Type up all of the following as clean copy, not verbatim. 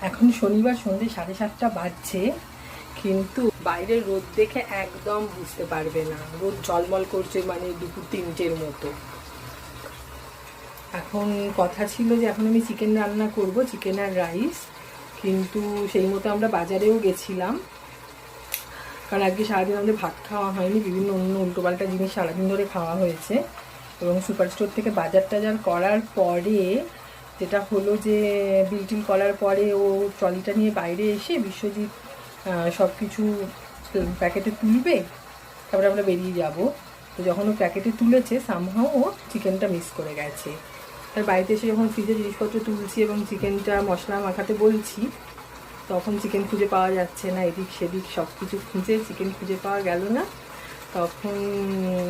এখন শনিবার সন্ধ্যে 7:30 বাজছে, কিন্তু বাইরের রোদ দেখে একদম বুঝতে পারবে না। রোদ ঝলমল করছে, মানে দুপুর 3টের মতো। এখন কথা ছিল যে এখন আমি চিকেন রান্না করব, চিকেন আর রাইস, কিন্তু সেই মতো আমরা বাজারেও গেছিলাম, কারণ আজকে সারাদিন আমাদের ভাত খাওয়া হয়নি, বিভিন্ন অন্য উল্টোপাল্টা জিনিস সারাদিন ধরে খাওয়া হয়েছে। এবং সুপার স্টোর থেকে বাজার টাজার করার পরে যেটা হলো যে বিল টিল করার পরে ও ট্রলিটা নিয়ে বাইরে এসে বিশ্বজিৎ সব কিছু প্যাকেটে তুলবে, তারপরে আমরা বেরিয়ে যাব। তো যখন ও প্যাকেটে তুলেছে সামহাও ও চিকেনটা মিস করে গেছে। আর বাড়িতে এসে যখন ফ্রিজে জিনিসপত্র তুলছি এবং চিকেনটা মশলা মাখাতে বলছি, তখন চিকেন খুঁজে পাওয়া যাচ্ছে না, এদিক সেদিক সব কিছু খুঁজে চিকেন খুঁজে পাওয়া গেল না। তখন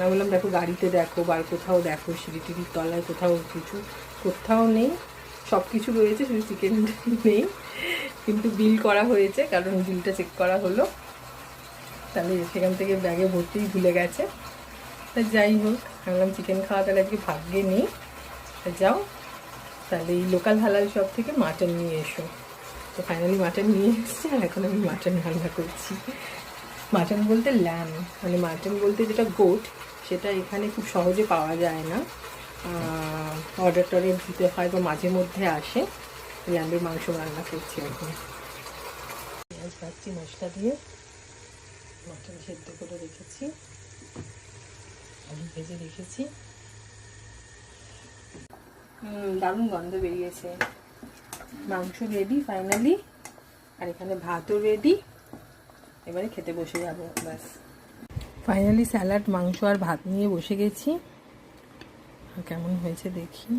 আমি বললাম দেখো গাড়িতে দেখো, বার কোথাও দেখো, সিঁড়ি টিড়ির তলায় কোথাও কিছু, কোথাও নেই, সব কিছু রয়েছে, শুধু চিকেন নেই। কিন্তু বিল করা হয়েছে, কারণ বিলটা চেক করা হলো, তাহলে সেখান থেকে ব্যাগে ভর্তিই ভুলে গেছে। তা যাই হোক, আমি বললাম চিকেন খাওয়া তাহলে আজকে ভাগ্যে নেই, যাও তাহলে এই লোকাল হালাল শপ থেকে মাটন নিয়ে এসো। তো ফাইনালি মাটন নিয়ে এসেছি, আর এখন আমি মাটন রান্না করছি। মাটন বলতে ল্যাম, মানে মাটন বলতে যেটা গোট, সেটা এখানে খুব সহজে পাওয়া যায় না, অর্ডার টর্ডার দিতে হয় বা মাঝে মধ্যে আসে। ল্যাম্বের মাংস রান্না করছি এখন। পেঁয়াজ ভাজছি মশলা দিয়ে, মাটন সেদ্ধ করে রেখেছি, আলু ভেজে রেখেছি। দারুণ গন্ধ বেরিয়েছে। মাংস রেডি ফাইনালি, আর এখানে ভাতও রেডি। এবারে খেতে বসে যাবো ব্যাস। ফাইনালি স্যালাড, মাংস আর ভাত নিয়ে বসে গেছি। কেমন হয়েছে দেখি।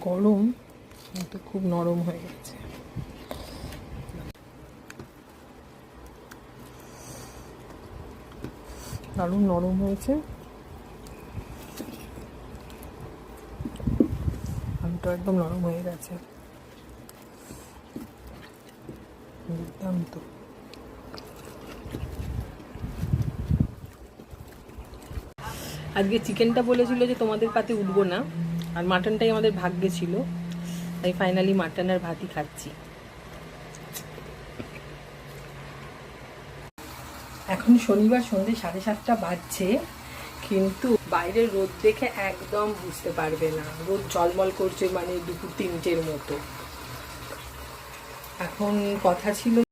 গরম তো খুব নরম হয়ে গেছে। দারুণ নরম হয়েছে, আলুটা একদম নরম হয়ে গেছে, দুর্দান্ত। আজকে চিকেনটা বলেছিল যে তোমাদের পাতে উঠবো না, আর মাটনটাই আমাদের ভাগ্যে ছিল, তাই ফাইনালি মাটন আর ভাতই খাচ্ছি। এখন শনিবার সন্ধ্যে 7:30 বাজছে, কিন্তু বাইরের রোদ দেখে একদম বুঝতে পারবে না। রোদ ঝলমল করছে, মানে দুপুর 3টের মতো। এখন কথা ছিল